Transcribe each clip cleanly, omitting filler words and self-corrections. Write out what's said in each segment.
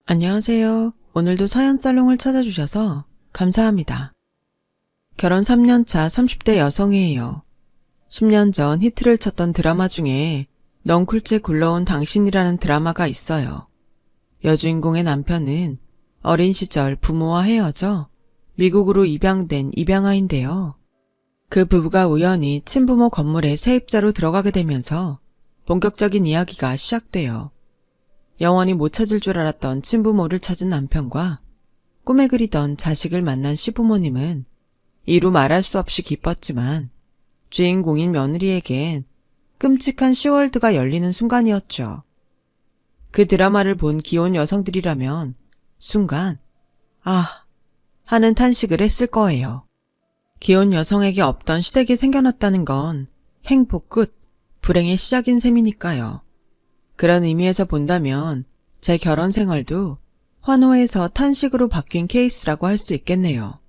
안녕하세요. 오늘도 사연살롱을 찾아주셔서 감사합니다. 결혼 3년차 30대 여성이에요. 10년 전 히트를 쳤던 드라마 중에 넝쿨째 굴러온 당신이라는 드라마가 있어요. 여주인공의 남편은 어린 시절 부모와 헤어져 미국으로 입양된 입양아인데요. 그 부부가 우연히 친부모 건물에 세입자로 들어가게 되면서 본격적인 이야기가 시작돼요. 영원히 못 찾을 줄 알았던 친부모를 찾은 남편과 꿈에 그리던 자식을 만난 시부모님은 이루 말할 수 없이 기뻤지만 주인공인 며느리에겐 끔찍한 시월드가 열리는 순간이었죠. 그 드라마를 본 기혼 여성들이라면 순간 아 하는 탄식을 했을 거예요. 기혼 여성에게 없던 시댁이 생겨났다는 건 행복 끝, 불행의 시작인 셈이니까요. 그런 의미에서 본다면 제 결혼 생활도 환호에서 탄식으로 바뀐 케이스라고 할 수 있겠네요.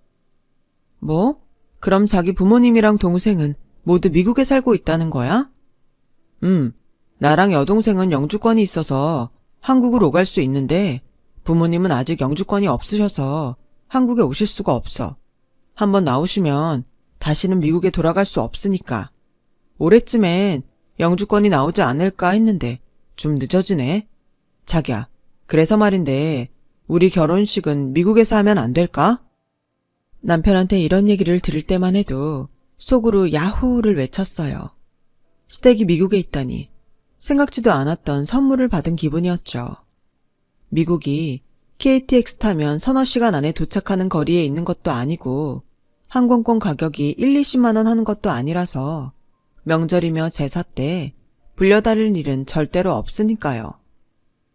뭐? 그럼 자기 부모님이랑 동생은 모두 미국에 살고 있다는 거야? 나랑 여동생은 영주권이 있어서 한국으로 오갈 수 있는데 부모님은 아직 영주권이 없으셔서 한국에 오실 수가 없어. 한번 나오시면 다시는 미국에 돌아갈 수 없으니까. 올해쯤엔 영주권이 나오지 않을까 했는데 좀 늦어지네. 자기야, 그래서 말인데 우리 결혼식은 미국에서 하면 안 될까? 남편한테 이런 얘기를 들을 때만 해도 속으로 야호를 외쳤어요. 시댁이 미국에 있다니 생각지도 않았던 선물을 받은 기분이었죠. 미국이 KTX 타면 서너 시간 안에 도착하는 거리에 있는 것도 아니고 항공권 가격이 1, 20만 원 하는 것도 아니라서 명절이며 제사 때 불려다닐 일은 절대로 없으니까요.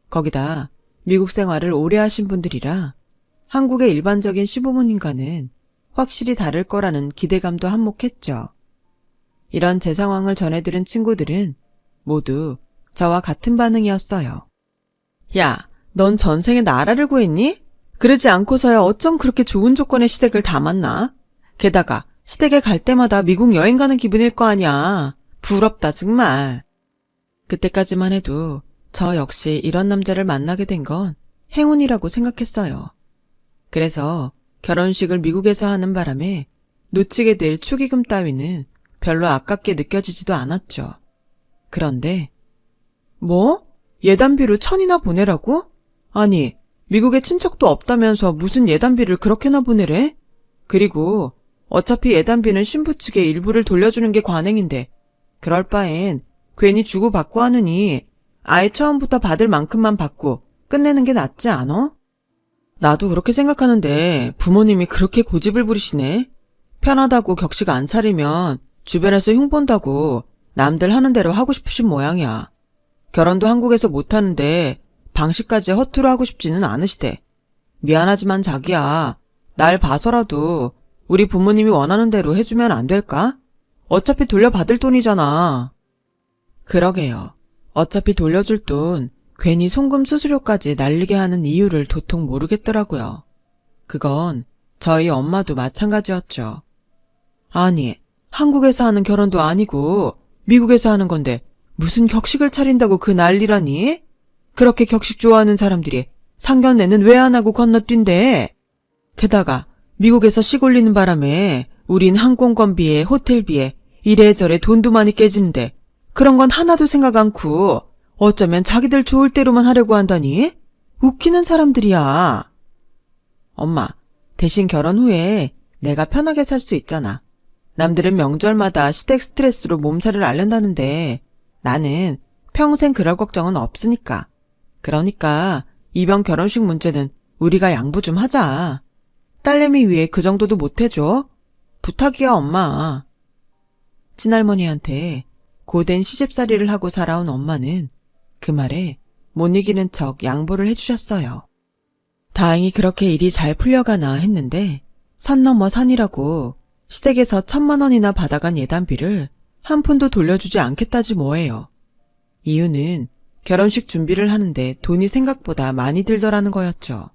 거기다 미국 생활을 오래 하신 분들이라 한국의 일반적인 시부모님과는 확실히 다를 거라는 기대감도 한몫했죠. 이런 제 상황을 전해들은 친구들은 모두 저와 같은 반응이었어요. 야, 넌 전생에 나라를 구했니? 그러지 않고서야 어쩜 그렇게 좋은 조건의 시댁을 다 만나? 게다가 시댁에 갈 때마다 미국 여행 가는 기분일 거 아니야. 부럽다 정말. 그때까지만 해도 저 역시 이런 남자를 만나게 된 건 행운이라고 생각했어요. 그래서 결혼식을 미국에서 하는 바람에 놓치게 될 축의금 따위는 별로 아깝게 느껴지지도 않았죠. 그런데 뭐? 예단비로 1,000이나 보내라고? 아니, 미국에 친척도 없다면서 무슨 예단비를 그렇게나 보내래? 그리고 어차피 예단비는 신부 측에 일부를 돌려주는 게 관행인데 그럴 바엔 괜히 주고받고 하느니 아예 처음부터 받을 만큼만 받고 끝내는 게 낫지 않아? 나도 그렇게 생각하는데 부모님이 그렇게 고집을 부리시네. 편하다고 격식 안 차리면 주변에서 흉본다고 남들 하는 대로 하고 싶으신 모양이야. 결혼도 한국에서 못하는데 방식까지 허투루 하고 싶지는 않으시대. 미안하지만 자기야, 날 봐서라도 우리 부모님이 원하는 대로 해주면 안 될까? 어차피 돌려받을 돈이잖아. 그러게요. 어차피 돌려줄 돈 괜히 송금 수수료까지 날리게 하는 이유를 도통 모르겠더라고요. 그건 저희 엄마도 마찬가지였죠. 아니, 한국에서 하는 결혼도 아니고 미국에서 하는 건데 무슨 격식을 차린다고 그 난리라니? 그렇게 격식 좋아하는 사람들이 상견례는 왜 안 하고 건너뛴대? 게다가 미국에서 식 올리는 바람에 우린 항공권비에 호텔비에 이래저래 돈도 많이 깨지는데 그런 건 하나도 생각 않고 어쩌면 자기들 좋을 대로만 하려고 한다니? 웃기는 사람들이야. 엄마, 대신 결혼 후에 내가 편하게 살 수 있잖아. 남들은 명절마다 시댁 스트레스로 몸살을 앓는다는데 나는 평생 그럴 걱정은 없으니까. 그러니까 이번 결혼식 문제는 우리가 양보 좀 하자. 딸내미 위해 그 정도도 못 해줘? 부탁이야, 엄마. 친할머니한테 고된 시집살이를 하고 살아온 엄마는 그 말에 못 이기는 척 양보를 해주셨어요. 다행히 그렇게 일이 잘 풀려가나 했는데 산 넘어 산이라고 시댁에서 1,000만 원이나 받아간 예단비를 한 푼도 돌려주지 않겠다지 뭐예요. 이유는 결혼식 준비를 하는데 돈이 생각보다 많이 들더라는 거였죠.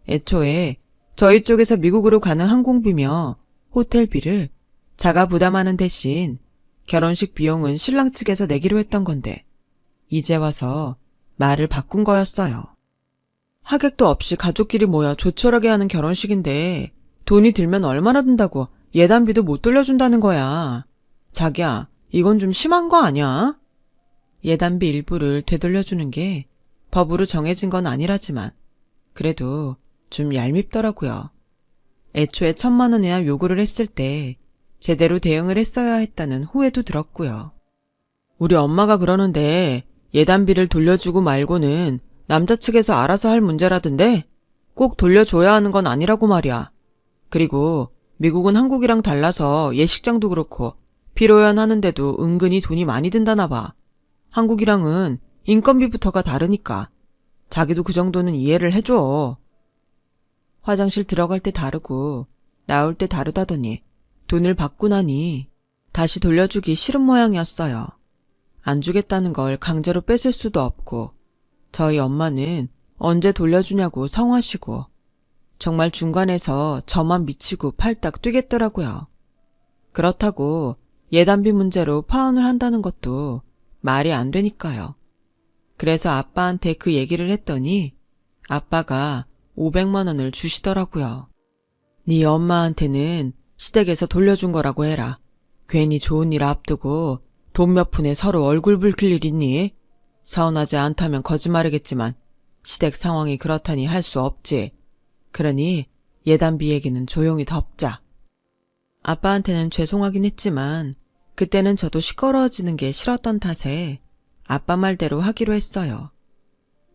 애초에 저희 쪽에서 미국으로 가는 항공비며 호텔비를 자가 부담하는 대신 결혼식 비용은 신랑 측에서 내기로 했던 건데 이제 와서 말을 바꾼 거였어요. 하객도 없이 가족끼리 모여 조촐하게 하는 결혼식인데 돈이 들면 얼마나 든다고 예단비도 못 돌려준다는 거야. 자기야, 이건 좀 심한 거 아니야? 예단비 일부를 되돌려주는 게 법으로 정해진 건 아니라지만 그래도 좀 얄밉더라고요. 애초에 1,000만 원이나 요구를 했을 때 제대로 대응을 했어야 했다는 후회도 들었고요. 우리 엄마가 그러는데 예단비를 돌려주고 말고는 남자 측에서 알아서 할 문제라던데 꼭 돌려줘야 하는 건 아니라고 말이야. 그리고 미국은 한국이랑 달라서 예식장도 그렇고 피로연 하는데도 은근히 돈이 많이 든다나 봐. 한국이랑은 인건비부터가 다르니까 자기도 그 정도는 이해를 해줘. 화장실 들어갈 때 다르고 나올 때 다르다더니 돈을 받고 나니 다시 돌려주기 싫은 모양이었어요. 안 주겠다는 걸 강제로 뺏을 수도 없고 저희 엄마는 언제 돌려주냐고 성화시고 정말 중간에서 저만 미치고 팔딱 뛰겠더라고요. 그렇다고 예단비 문제로 파혼을 한다는 것도 말이 안 되니까요. 그래서 아빠한테 그 얘기를 했더니 아빠가 500만 원을 주시더라고요. 네 엄마한테는 시댁에서 돌려준 거라고 해라. 괜히 좋은 일 앞두고 돈 몇 푼에 서로 얼굴 붉힐 일 있니? 서운하지 않다면 거짓말이겠지만 시댁 상황이 그렇다니 할 수 없지. 그러니 예단비 얘기는 조용히 덮자. 아빠한테는 죄송하긴 했지만 그때는 저도 시끄러워지는 게 싫었던 탓에 아빠 말대로 하기로 했어요.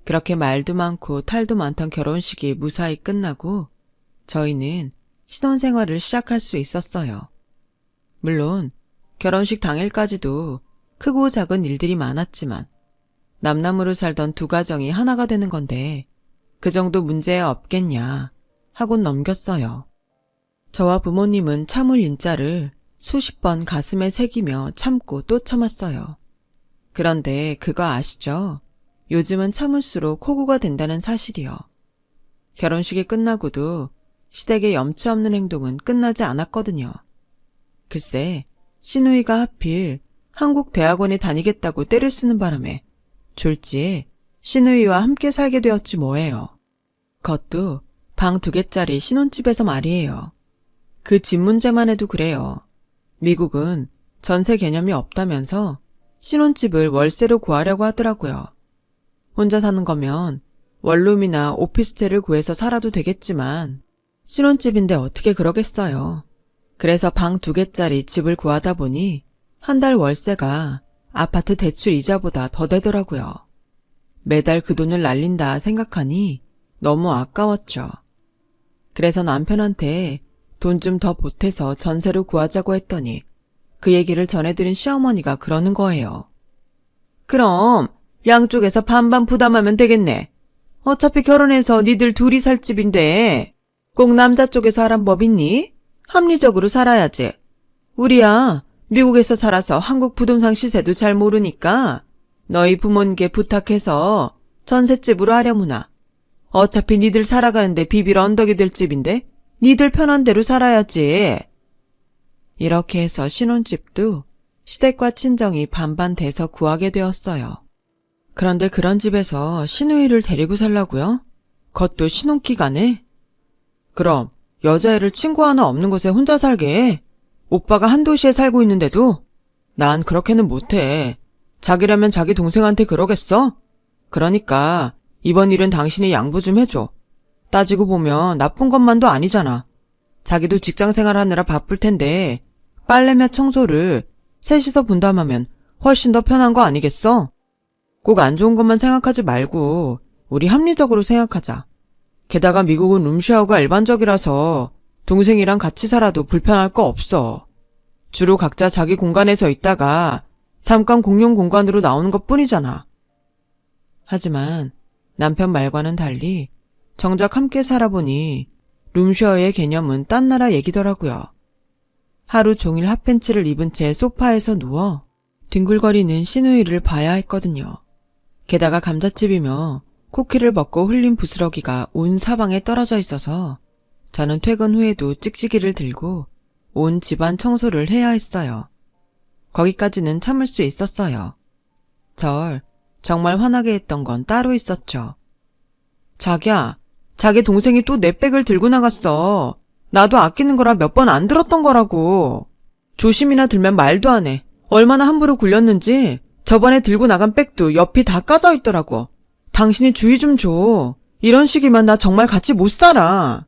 그렇게 말도 많고 탈도 많던 결혼식이 무사히 끝나고 저희는 신혼생활을 시작할 수 있었어요. 물론 결혼식 당일까지도 크고 작은 일들이 많았지만 남남으로 살던 두 가정이 하나가 되는 건데 그 정도 문제 없겠냐 하곤 넘겼어요. 저와 부모님은 참을 인자를 수십 번 가슴에 새기며 참고 또 참았어요. 그런데 그거 아시죠? 요즘은 참을수록 호구가 된다는 사실이요. 결혼식이 끝나고도 시댁의 염치 없는 행동은 끝나지 않았거든요. 글쎄, 시누이가 하필 한국 대학원에 다니겠다고 떼를 쓰는 바람에 졸지에 시누이와 함께 살게 되었지 뭐예요. 그것도 방 2개짜리 신혼집에서 말이에요. 그 집 문제만 해도 그래요. 미국은 전세 개념이 없다면서 신혼집을 월세로 구하려고 하더라고요. 혼자 사는 거면 원룸이나 오피스텔을 구해서 살아도 되겠지만 신혼집인데 어떻게 그러겠어요. 그래서 방 2개짜리 집을 구하다 보니 한 달 월세가 아파트 대출 이자보다 더 되더라고요. 매달 그 돈을 날린다 생각하니 너무 아까웠죠. 그래서 남편한테 돈 좀 더 보태서 전세로 구하자고 했더니 그 얘기를 전해드린 시어머니가 그러는 거예요. 그럼 양쪽에서 반반 부담하면 되겠네. 어차피 결혼해서 니들 둘이 살 집인데 꼭 남자 쪽에서 하란 법 있니? 합리적으로 살아야지. 우리야 미국에서 살아서 한국 부동산 시세도 잘 모르니까 너희 부모님께 부탁해서 전셋집으로 하려무나. 어차피 니들 살아가는데 비빌 언덕이 될 집인데 니들 편한 대로 살아야지. 이렇게 해서 신혼집도 시댁과 친정이 반반 돼서 구하게 되었어요. 그런데 그런 집에서 시누이를 데리고 살라고요? 그것도 신혼기간에? 그럼 여자애를 친구 하나 없는 곳에 혼자 살게 해. 오빠가 한 도시에 살고 있는데도 난 그렇게는 못해. 자기라면 자기 동생한테 그러겠어? 그러니까 이번 일은 당신이 양보 좀 해줘. 따지고 보면 나쁜 것만도 아니잖아. 자기도 직장생활 하느라 바쁠 텐데 빨래며 청소를 셋이서 분담하면 훨씬 더 편한 거 아니겠어? 꼭 안 좋은 것만 생각하지 말고 우리 합리적으로 생각하자. 게다가 미국은 룸쉐어가 일반적이라서 동생이랑 같이 살아도 불편할 거 없어. 주로 각자 자기 공간에서 있다가 잠깐 공용 공간으로 나오는 것 뿐이잖아. 하지만 남편 말과는 달리 정작 함께 살아보니 룸쉐어의 개념은 딴 나라 얘기더라고요. 하루 종일 핫팬츠를 입은 채 소파에서 누워 뒹굴거리는 시누이를 봐야 했거든요. 게다가 감자칩이며 쿠키를 먹고 흘린 부스러기가 온 사방에 떨어져 있어서 저는 퇴근 후에도 찍찍이를 들고 온 집안 청소를 해야 했어요. 거기까지는 참을 수 있었어요. 절 정말 화나게 했던 건 따로 있었죠. 자기야, 자기 동생이 또 내 백을 들고 나갔어. 나도 아끼는 거라 몇 번 안 들었던 거라고. 조심이나 들면 말도 안 해. 얼마나 함부로 굴렸는지 저번에 들고 나간 백도 옆이 다 까져 있더라고. 당신이 주의 좀 줘. 이런 식이면 나 정말 같이 못 살아.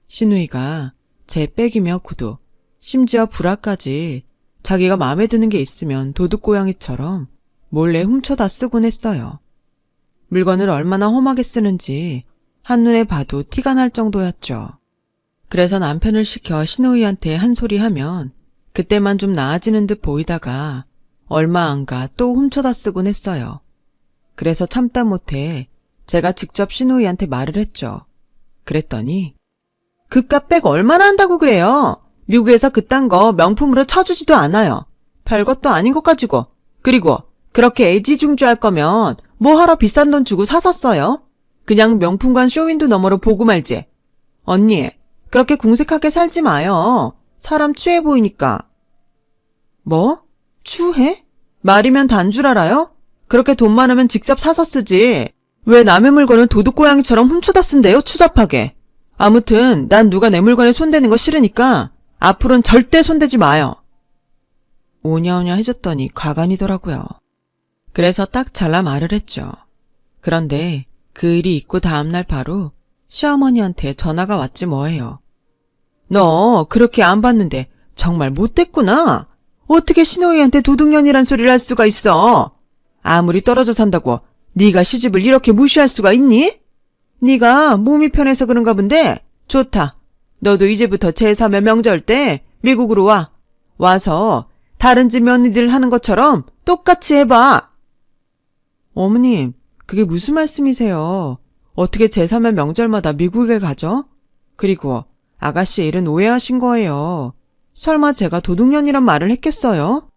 신우이가 제 백이며 구두, 심지어 브라까지 자기가 마음에 드는 게 있으면 도둑고양이처럼 몰래 훔쳐다 쓰곤 했어요. 물건을 얼마나 험하게 쓰는지 한눈에 봐도 티가 날 정도였죠. 그래서 남편을 시켜 신우이한테 한 소리 하면 그때만 좀 나아지는 듯 보이다가 얼마 안 가 또 훔쳐다 쓰곤 했어요. 그래서 참다 못해 제가 직접 신우이한테 말을 했죠. 그랬더니 그깟 백 얼마나 한다고 그래요? 미국에서 그딴 거 명품으로 쳐주지도 않아요. 별것도 아닌 것 가지고. 그리고 그렇게 애지중지할 거면 뭐하러 비싼 돈 주고 사섰어요? 그냥 명품관 쇼윈도 너머로 보고 말지. 언니, 그렇게 궁색하게 살지 마요. 사람 취해 보이니까. 뭐? 추해? 말이면 단 줄 알아요? 그렇게 돈 많으면 직접 사서 쓰지. 왜 남의 물건을 도둑고양이처럼 훔쳐다 쓴대요, 추잡하게. 아무튼 난 누가 내 물건에 손대는 거 싫으니까 앞으로는 절대 손대지 마요. 오냐오냐 해줬더니 가관이더라고요. 그래서 딱 잘라 말을 했죠. 그런데 그 일이 있고 다음날 바로 시어머니한테 전화가 왔지 뭐예요. 너 그렇게 안 봤는데 정말 못됐구나. 어떻게 신우이한테 도둑년이란 소리를 할 수가 있어. 아무리 떨어져 산다고 네가 시집을 이렇게 무시할 수가 있니? 네가 몸이 편해서 그런가 본데 좋다. 너도 이제부터 제3의 명절 때 미국으로 와. 와서 다른 집 며느리들 하는 것처럼 똑같이 해봐. 어머님, 그게 무슨 말씀이세요? 어떻게 제3의 명절마다 미국에 가죠? 그리고 아가씨 일은 오해하신 거예요. 설마 제가 도둑년이란 말을 했겠어요?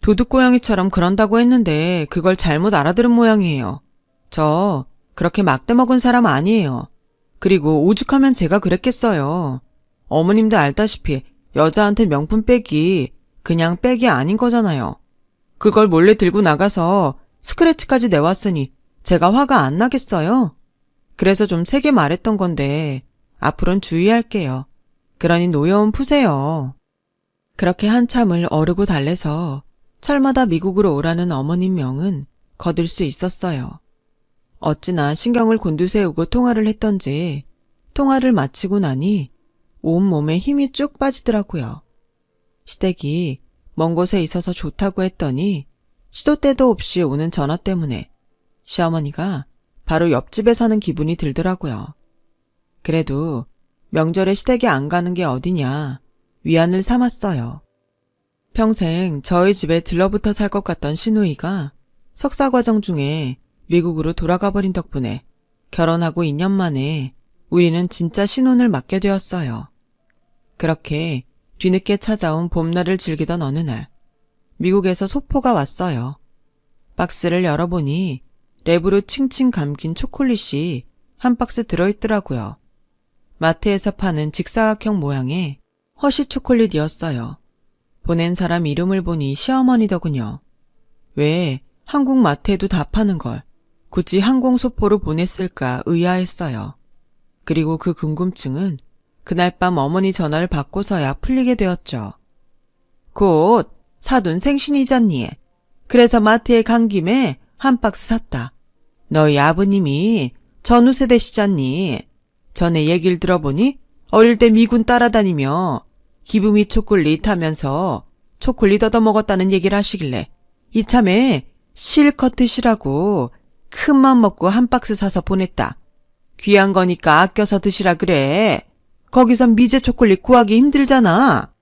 도둑고양이처럼 그런다고 했는데 그걸 잘못 알아들은 모양이에요. 저 그렇게 막대 먹은 사람 아니에요. 그리고 오죽하면 제가 그랬겠어요. 어머님도 알다시피 여자한테 명품 백이 그냥 백이 아닌 거잖아요. 그걸 몰래 들고 나가서 스크래치까지 내왔으니 제가 화가 안 나겠어요? 그래서 좀 세게 말했던 건데 앞으로는 주의할게요. 그러니 노여움 푸세요. 그렇게 한참을 어르고 달래서 철마다 미국으로 오라는 어머님 명은 거둘 수 있었어요. 어찌나 신경을 곤두세우고 통화를 했던지 통화를 마치고 나니 온몸에 힘이 쭉 빠지더라고요. 시댁이 먼 곳에 있어서 좋다고 했더니 시도 때도 없이 오는 전화 때문에 시어머니가 바로 옆집에 사는 기분이 들더라고요. 그래도 명절에 시댁에 안 가는 게 어디냐 위안을 삼았어요. 평생 저희 집에 들러붙어 살 것 같던 시누이가 석사 과정 중에 미국으로 돌아가 버린 덕분에 결혼하고 2년 만에 우리는 진짜 신혼을 맞게 되었어요. 그렇게 뒤늦게 찾아온 봄날을 즐기던 어느 날 미국에서 소포가 왔어요. 박스를 열어보니 랩으로 칭칭 감긴 초콜릿이 한 박스 들어있더라고요. 마트에서 파는 직사각형 모양의 허쉬 초콜릿이었어요. 보낸 사람 이름을 보니 시어머니더군요. 왜 한국 마트에도 다 파는 걸 굳이 항공소포로 보냈을까 의아했어요. 그리고 그 궁금증은 그날 밤 어머니 전화를 받고서야 풀리게 되었죠. 곧 사돈 생신이잖니. 그래서 마트에 간 김에 한 박스 샀다. 너희 아버님이 전후 세대시잖니. 전에 얘기를 들어보니 어릴 때 미군 따라다니며 기브미 초콜릿 하면서 초콜릿 얻어먹었다는 얘기를 하시길래 이참에 실컷 드시라고 큰맘 먹고 한 박스 사서 보냈다. 귀한 거니까 아껴서 드시라 그래. 거기선 미제 초콜릿 구하기 힘들잖아.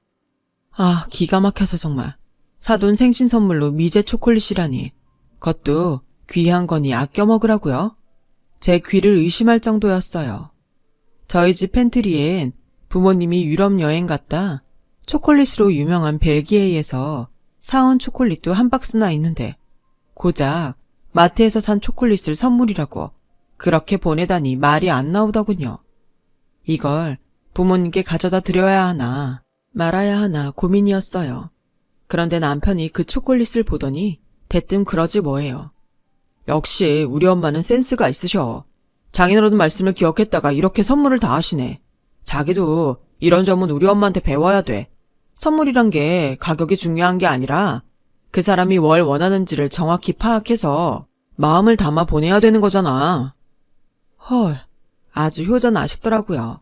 아, 기가 막혀서 정말. 사돈 생신 선물로 미제 초콜릿이라니. 그것도 귀한 거니 아껴 먹으라고요? 제 귀를 의심할 정도였어요. 저희 집 팬트리엔 부모님이 유럽 여행 갔다 초콜릿으로 유명한 벨기에에서 사온 초콜릿도 한 박스나 있는데 고작 마트에서 산 초콜릿을 선물이라고 그렇게 보내다니 말이 안 나오더군요. 이걸 부모님께 가져다 드려야 하나 말아야 하나 고민이었어요. 그런데 남편이 그 초콜릿을 보더니 대뜸 그러지 뭐예요. 역시 우리 엄마는 센스가 있으셔. 장인어른 말씀을 기억했다가 이렇게 선물을 다 하시네. 자기도 이런 점은 우리 엄마한테 배워야 돼. 선물이란 게 가격이 중요한 게 아니라 그 사람이 뭘 원하는지를 정확히 파악해서 마음을 담아 보내야 되는 거잖아. 헐, 아주 효자나시더라고요.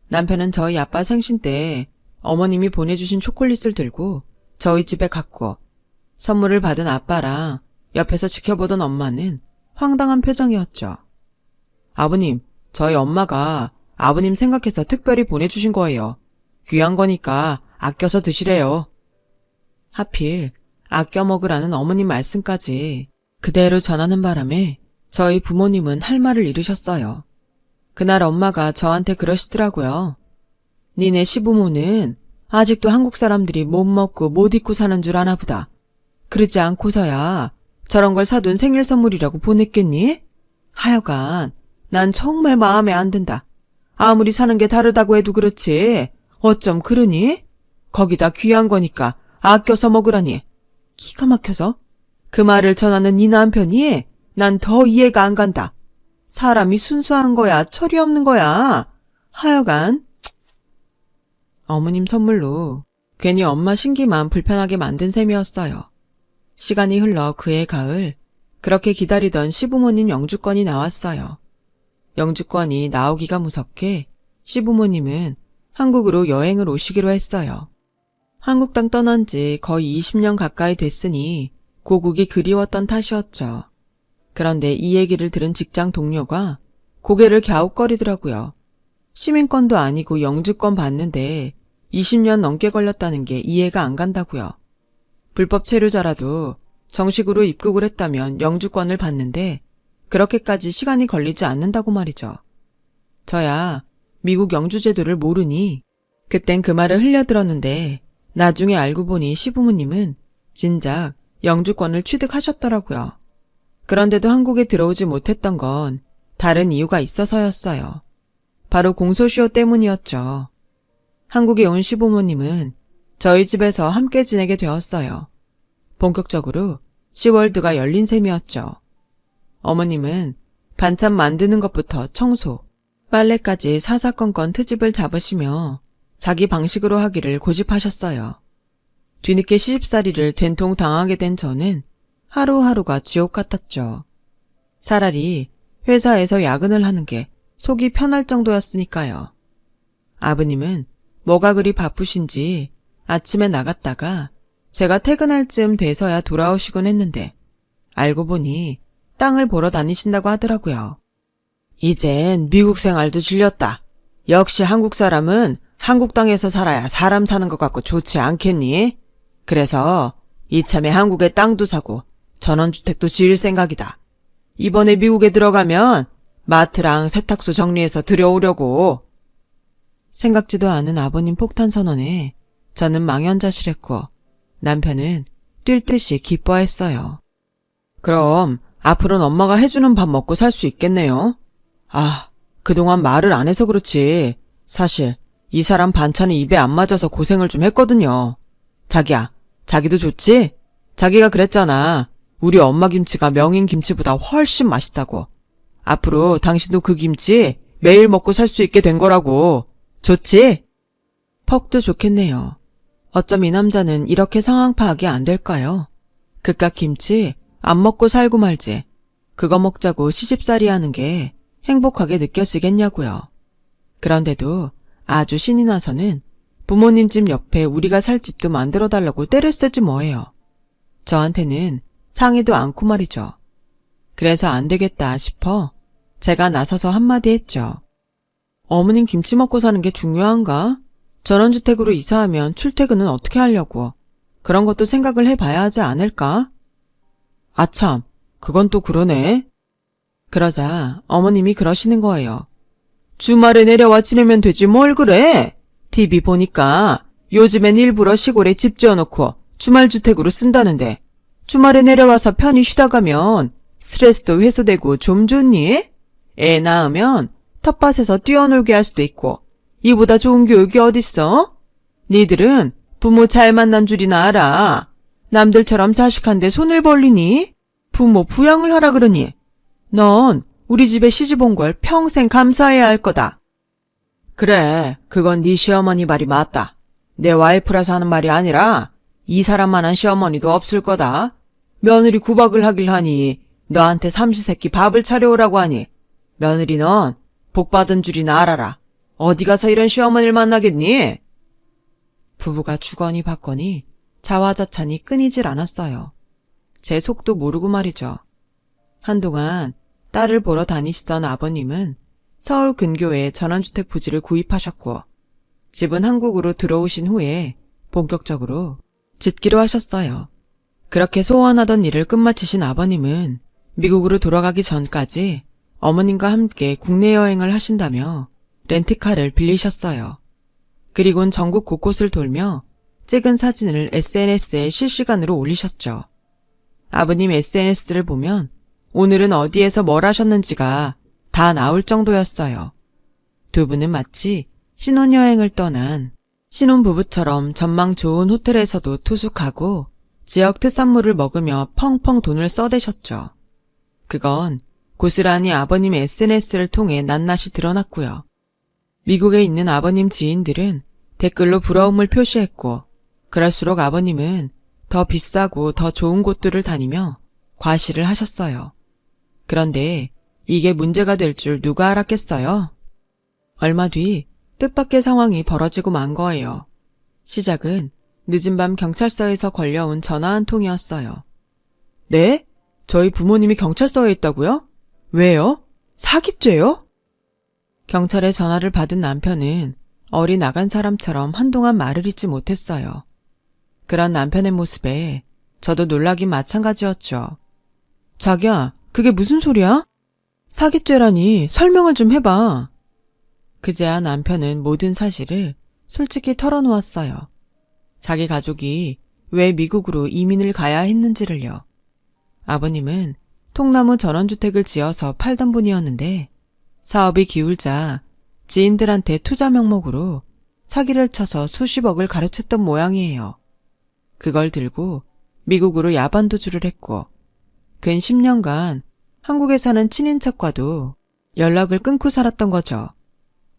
남편은 저희 아빠 생신 때 어머님이 보내주신 초콜릿을 들고 저희 집에 갔고, 선물을 받은 아빠랑 옆에서 지켜보던 엄마는 황당한 표정이었죠. 아버님, 저희 엄마가 아버님 생각해서 특별히 보내주신 거예요. 귀한 거니까 아껴서 드시래요. 하필 아껴 먹으라는 어머님 말씀까지 그대로 전하는 바람에 저희 부모님은 할 말을 잃으셨어요. 그날 엄마가 저한테 그러시더라고요. 니네 시부모는 아직도 한국 사람들이 못 먹고 못 입고 사는 줄 아나 보다. 그러지 않고서야 저런 걸 사둔 생일 선물이라고 보냈겠니? 하여간 난 정말 마음에 안 든다. 아무리 사는 게 다르다고 해도 그렇지 어쩜 그러니? 거기다 귀한 거니까 아껴서 먹으라니. 기가 막혀서 그 말을 전하는 네 남편이 난 더 이해가 안 간다. 사람이 순수한 거야, 철이 없는 거야. 하여간 어머님 선물로 괜히 엄마 신기만 불편하게 만든 셈이었어요. 시간이 흘러 그해 가을, 그렇게 기다리던 시부모님 영주권이 나왔어요. 영주권이 나오기가 무섭게 시부모님은 한국으로 여행을 오시기로 했어요. 한국 땅 떠난 지 거의 20년 가까이 됐으니 고국이 그리웠던 탓이었죠. 그런데 이 얘기를 들은 직장 동료가 고개를 갸웃거리더라고요. 시민권도 아니고 영주권 받는데 20년 넘게 걸렸다는 게 이해가 안 간다고요. 불법 체류자라도 정식으로 입국을 했다면 영주권을 받는데 그렇게까지 시간이 걸리지 않는다고 말이죠. 저야 미국 영주 제도를 모르니 그땐 그 말을 흘려들었는데 나중에 알고 보니 시부모님은 진작 영주권을 취득하셨더라고요. 그런데도 한국에 들어오지 못했던 건 다른 이유가 있어서였어요. 바로 공소시효 때문이었죠. 한국에 온 시부모님은 저희 집에서 함께 지내게 되었어요. 본격적으로 시월드가 열린 셈이었죠. 어머님은 반찬 만드는 것부터 청소, 빨래까지 사사건건 트집을 잡으시며 자기 방식으로 하기를 고집하셨어요. 뒤늦게 시집살이를 된통 당하게 된 저는 하루하루가 지옥 같았죠. 차라리 회사에서 야근을 하는 게 속이 편할 정도였으니까요. 아버님은 뭐가 그리 바쁘신지 아침에 나갔다가 제가 퇴근할 쯤 돼서야 돌아오시곤 했는데 알고 보니 땅을 보러 다니신다고 하더라고요. 이젠 미국 생활도 질렸다. 역시 한국 사람은 한국 땅에서 살아야 사람 사는 것 같고 좋지 않겠니? 그래서 이참에 한국에 땅도 사고 전원주택도 지을 생각이다. 이번에 미국에 들어가면 마트랑 세탁소 정리해서 들여오려고. 생각지도 않은 아버님 폭탄 선언에 저는 망연자실했고 남편은 뛸 듯이 기뻐했어요. 그럼 앞으로는 엄마가 해주는 밥 먹고 살 수 있겠네요. 아, 그동안 말을 안 해서 그렇지. 사실 이 사람 반찬이 입에 안 맞아서 고생을 좀 했거든요. 자기야, 자기도 좋지? 자기가 그랬잖아. 우리 엄마 김치가 명인 김치보다 훨씬 맛있다고. 앞으로 당신도 그 김치 매일 먹고 살 수 있게 된 거라고. 좋지? 퍽도 좋겠네요. 어쩜 이 남자는 이렇게 상황 파악이 안 될까요? 그깟 김치 안 먹고 살고 말지. 그거 먹자고 시집살이 하는 게 행복하게 느껴지겠냐고요. 그런데도 아주 신이 나서는 부모님 집 옆에 우리가 살 집도 만들어달라고 떼를 쓰지 뭐예요. 저한테는 상의도 않고 말이죠. 그래서 안 되겠다 싶어 제가 나서서 한마디 했죠. 어머님 김치 먹고 사는 게 중요한가? 전원주택으로 이사하면 출퇴근은 어떻게 하려고? 그런 것도 생각을 해봐야 하지 않을까? 아참, 그건 또 그러네. 그러자 어머님이 그러시는 거예요. 주말에 내려와 지내면 되지 뭘 그래? TV 보니까 요즘엔 일부러 시골에 집 지어놓고 주말주택으로 쓴다는데 주말에 내려와서 편히 쉬다 가면 스트레스도 해소되고 좀 좋니? 애 낳으면 텃밭에서 뛰어놀게 할 수도 있고 이보다 좋은 교육이 어딨어? 니들은 부모 잘 만난 줄이나 알아. 남들처럼 자식한테 손을 벌리니? 부모 부양을 하라 그러니? 넌 우리 집에 시집 온 걸 평생 감사해야 할 거다. 그래, 그건 네 시어머니 말이 맞다. 내 와이프라서 하는 말이 아니라 이 사람만한 시어머니도 없을 거다. 며느리 구박을 하길 하니 너한테 삼시세끼 밥을 차려오라고 하니 며느리 넌 복받은 줄이나 알아라. 어디 가서 이런 시어머니를 만나겠니? 부부가 주거니 받거니 자화자찬이 끊이질 않았어요. 제 속도 모르고 말이죠. 한동안 딸을 보러 다니시던 아버님은 서울 근교에 전원주택 부지를 구입하셨고 집은 한국으로 들어오신 후에 본격적으로 짓기로 하셨어요. 그렇게 소원하던 일을 끝마치신 아버님은 미국으로 돌아가기 전까지 어머님과 함께 국내 여행을 하신다며 렌트카를 빌리셨어요. 그리곤 전국 곳곳을 돌며 찍은 사진을 SNS에 실시간으로 올리셨죠. 아버님 SNS를 보면 오늘은 어디에서 뭘 하셨는지가 다 나올 정도였어요. 두 분은 마치 신혼여행을 떠난 신혼부부처럼 전망 좋은 호텔에서도 투숙하고 지역 특산물을 먹으며 펑펑 돈을 써대셨죠. 그건 고스란히 아버님 SNS를 통해 낱낱이 드러났고요. 미국에 있는 아버님 지인들은 댓글로 부러움을 표시했고 그럴수록 아버님은 더 비싸고 더 좋은 곳들을 다니며 과시를 하셨어요. 그런데 이게 문제가 될 줄 누가 알았겠어요? 얼마 뒤 뜻밖의 상황이 벌어지고 만 거예요. 시작은 늦은 밤 경찰서에서 걸려온 전화 한 통이었어요. 네? 저희 부모님이 경찰서에 있다고요? 왜요? 사기죄요? 경찰의 전화를 받은 남편은 어리 나간 사람처럼 한동안 말을 잇지 못했어요. 그런 남편의 모습에 저도 놀라긴 마찬가지였죠. 자기야, 그게 무슨 소리야? 사기죄라니 설명을 좀 해봐. 그제야 남편은 모든 사실을 솔직히 털어놓았어요. 자기 가족이 왜 미국으로 이민을 가야 했는지를요. 아버님은 통나무 전원주택을 지어서 팔던 분이었는데 사업이 기울자 지인들한테 투자 명목으로 사기를 쳐서 수십억을 가로챘던 모양이에요. 그걸 들고 미국으로 야반도주를 했고 근 10년간 한국에 사는 친인척과도 연락을 끊고 살았던 거죠.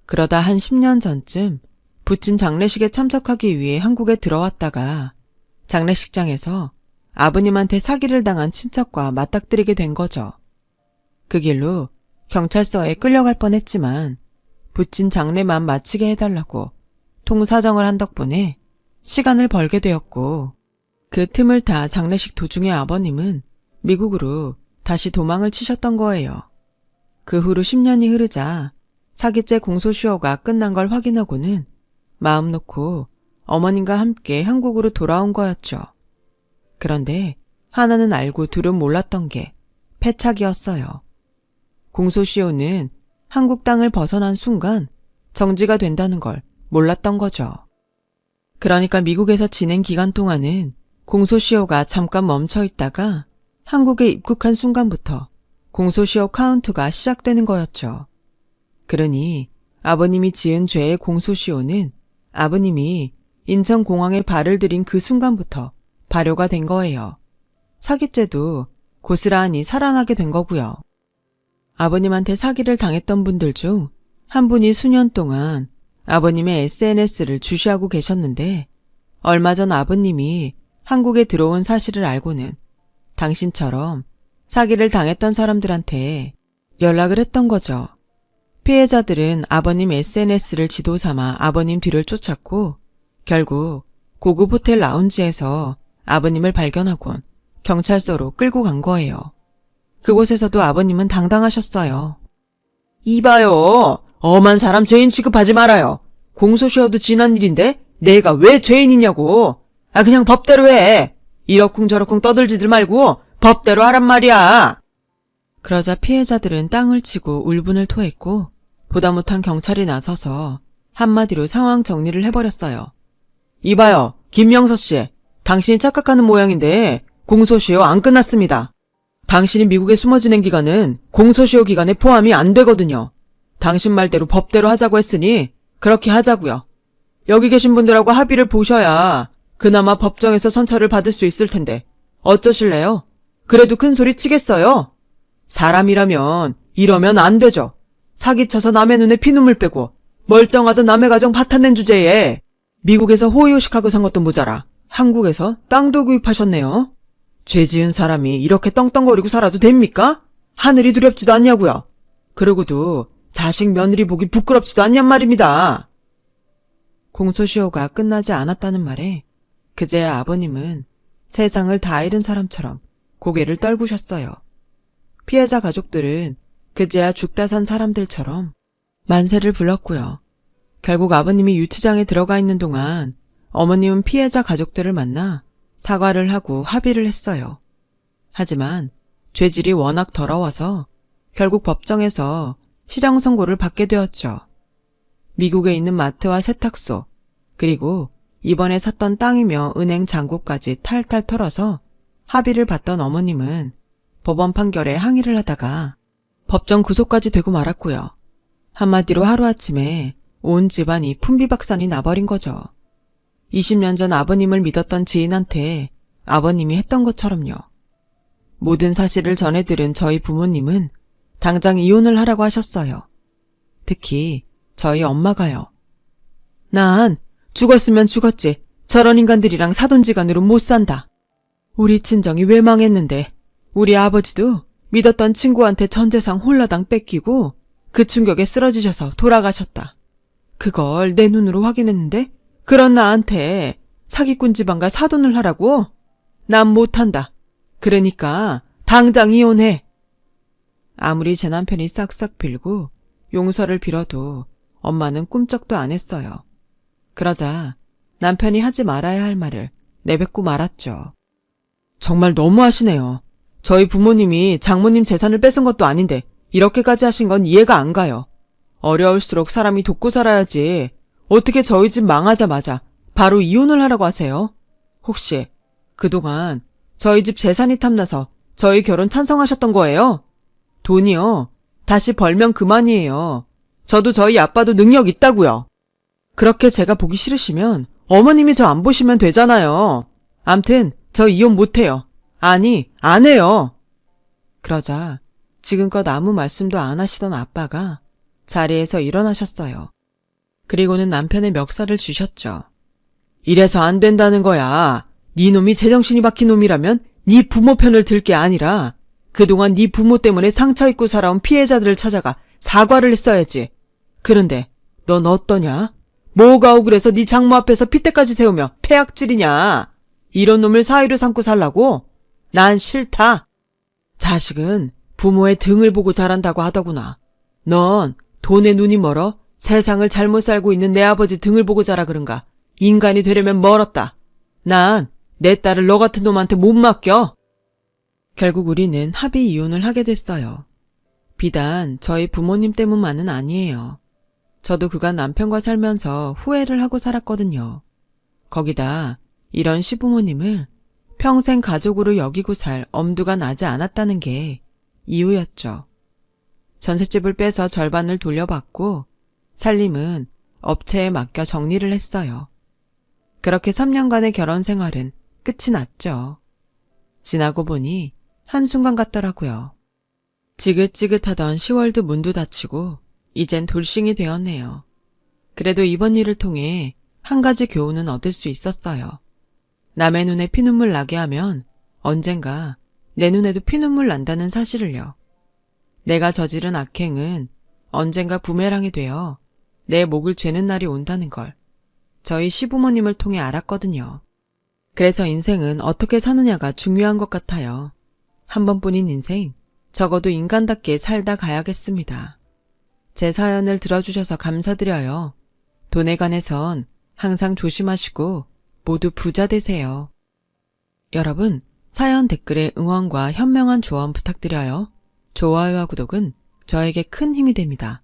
그러다 한 10년 전쯤 부친 장례식에 참석하기 위해 한국에 들어왔다가 장례식장에서 아버님한테 사기를 당한 친척과 맞닥뜨리게 된 거죠. 그 길로 경찰서에 끌려갈 뻔했지만 부친 장례만 마치게 해달라고 통사정을 한 덕분에 시간을 벌게 되었고 그 틈을 타 장례식 도중에 아버님은 미국으로 다시 도망을 치셨던 거예요. 그 후로 10년이 흐르자 사기죄 공소시효가 끝난 걸 확인하고는 마음 놓고 어머님과 함께 한국으로 돌아온 거였죠. 그런데 하나는 알고 둘은 몰랐던 게 패착이었어요. 공소시효는 한국 땅을 벗어난 순간 정지가 된다는 걸 몰랐던 거죠. 그러니까 미국에서 지낸 기간 동안은 공소시효가 잠깐 멈춰 있다가 한국에 입국한 순간부터 공소시효 카운트가 시작되는 거였죠. 그러니 아버님이 지은 죄의 공소시효는 아버님이 인천공항에 발을 들인 그 순간부터 발효가 된 거예요. 사기죄도 고스란히 살아나게 된 거고요. 아버님한테 사기를 당했던 분들 중 한 분이 수년 동안 아버님의 SNS를 주시하고 계셨는데 얼마 전 아버님이 한국에 들어온 사실을 알고는 당신처럼 사기를 당했던 사람들한테 연락을 했던 거죠. 피해자들은 아버님 SNS를 지도 삼아 아버님 뒤를 쫓았고 결국 고급 호텔 라운지에서 아버님을 발견하곤 경찰서로 끌고 간 거예요. 그곳에서도 아버님은 당당하셨어요. 이봐요. 엄한 사람 죄인 취급하지 말아요. 공소시효도 지난 일인데 내가 왜 죄인이냐고. 그냥 법대로 해. 이러쿵저러쿵 떠들지들 말고 법대로 하란 말이야. 그러자 피해자들은 땅을 치고 울분을 토했고 보다 못한 경찰이 나서서 한마디로 상황 정리를 해버렸어요. 이봐요. 김명서 씨. 당신이 착각하는 모양인데 공소시효 안 끝났습니다. 당신이 미국에 숨어 지낸 기간은 공소시효 기간에 포함이 안 되거든요. 당신 말대로 법대로 하자고 했으니 그렇게 하자고요. 여기 계신 분들하고 합의를 보셔야 그나마 법정에서 선처를 받을 수 있을 텐데 어쩌실래요? 그래도 큰 소리 치겠어요? 사람이라면 이러면 안 되죠. 사기쳐서 남의 눈에 피눈물 빼고 멀쩡하던 남의 가정 파탄낸 주제에 미국에서 호의호식하고 산 것도 모자라 한국에서 땅도 구입하셨네요. 죄 지은 사람이 이렇게 떵떵거리고 살아도 됩니까? 하늘이 두렵지도 않냐고요. 그러고도 자식 며느리 보기 부끄럽지도 않냔 말입니다. 공소시효가 끝나지 않았다는 말에 그제야 아버님은 세상을 다 잃은 사람처럼 고개를 떨구셨어요. 피해자 가족들은 그제야 죽다 산 사람들처럼 만세를 불렀고요. 결국 아버님이 유치장에 들어가 있는 동안 어머님은 피해자 가족들을 만나 사과를 하고 합의를 했어요. 하지만 죄질이 워낙 더러워서 결국 법정에서 실형 선고를 받게 되었죠. 미국에 있는 마트와 세탁소, 그리고 이번에 샀던 땅이며 은행 잔고까지 탈탈 털어서 합의를 받던 어머님은 법원 판결에 항의를 하다가 법정 구속까지 되고 말았고요. 한마디로 하루아침에 온 집안이 풍비박산이 나버린 거죠. 20년 전 아버님을 믿었던 지인한테 아버님이 했던 것처럼요. 모든 사실을 전해들은 저희 부모님은 당장 이혼을 하라고 하셨어요. 특히 저희 엄마가요. 난 죽었으면 죽었지. 저런 인간들이랑 사돈지간으로 못 산다. 우리 친정이 왜 망했는데 우리 아버지도 믿었던 친구한테 전 재산 홀라당 뺏기고 그 충격에 쓰러지셔서 돌아가셨다. 그걸 내 눈으로 확인했는데 그런 나한테 사기꾼 집안과 사돈을 하라고? 난 못한다. 그러니까 당장 이혼해. 아무리 제 남편이 싹싹 빌고 용서를 빌어도 엄마는 꿈쩍도 안 했어요. 그러자 남편이 하지 말아야 할 말을 내뱉고 말았죠. 정말 너무하시네요. 저희 부모님이 장모님 재산을 뺏은 것도 아닌데 이렇게까지 하신 건 이해가 안 가요. 어려울수록 사람이 돕고 살아야지. 어떻게 저희 집 망하자마자 바로 이혼을 하라고 하세요? 혹시 그동안 저희 집 재산이 탐나서 저희 결혼 찬성하셨던 거예요? 돈이요. 다시 벌면 그만이에요. 저도 저희 아빠도 능력 있다고요. 그렇게 제가 보기 싫으시면 어머님이 저 안 보시면 되잖아요. 암튼 저 이혼 못해요. 아니, 안 해요. 그러자 지금껏 아무 말씀도 안 하시던 아빠가 자리에서 일어나셨어요. 그리고는 남편의 멱살을 쥐셨죠. 이래서 안 된다는 거야. 네 놈이 제정신이 박힌 놈이라면 네 부모 편을 들 게 아니라 그동안 네 부모 때문에 상처 입고 살아온 피해자들을 찾아가 사과를 했어야지. 그런데 넌 어떠냐? 뭐가 억울해서 네 장모 앞에서 핏대까지 세우며 폐악질이냐? 이런 놈을 사위로 삼고 살라고? 난 싫다. 자식은 부모의 등을 보고 자란다고 하더구나. 넌 돈에 눈이 멀어 세상을 잘못 살고 있는 내 아버지 등을 보고 자라 그런가. 인간이 되려면 멀었다. 난 내 딸을 너 같은 놈한테 못 맡겨. 결국 우리는 합의 이혼을 하게 됐어요. 비단 저희 부모님 때문만은 아니에요. 저도 그간 남편과 살면서 후회를 하고 살았거든요. 거기다 이런 시부모님을 평생 가족으로 여기고 살 엄두가 나지 않았다는 게 이유였죠. 전셋집을 빼서 절반을 돌려받고 살림은 업체에 맡겨 정리를 했어요. 그렇게 3년간의 결혼 생활은 끝이 났죠. 지나고 보니 한순간 같더라고요. 지긋지긋하던 10월도 문도 닫히고 이젠 돌싱이 되었네요. 그래도 이번 일을 통해 한 가지 교훈은 얻을 수 있었어요. 남의 눈에 피눈물 나게 하면 언젠가 내 눈에도 피눈물 난다는 사실을요. 내가 저지른 악행은 언젠가 부메랑이 되어 내 목을 죄는 날이 온다는 걸 저희 시부모님을 통해 알았거든요. 그래서 인생은 어떻게 사느냐가 중요한 것 같아요. 한 번뿐인 인생, 적어도 인간답게 살다 가야겠습니다. 제 사연을 들어주셔서 감사드려요. 돈에 관해선 항상 조심하시고 모두 부자 되세요. 여러분, 사연 댓글에 응원과 현명한 조언 부탁드려요. 좋아요와 구독은 저에게 큰 힘이 됩니다.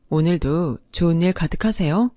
오늘도 좋은 일 가득하세요.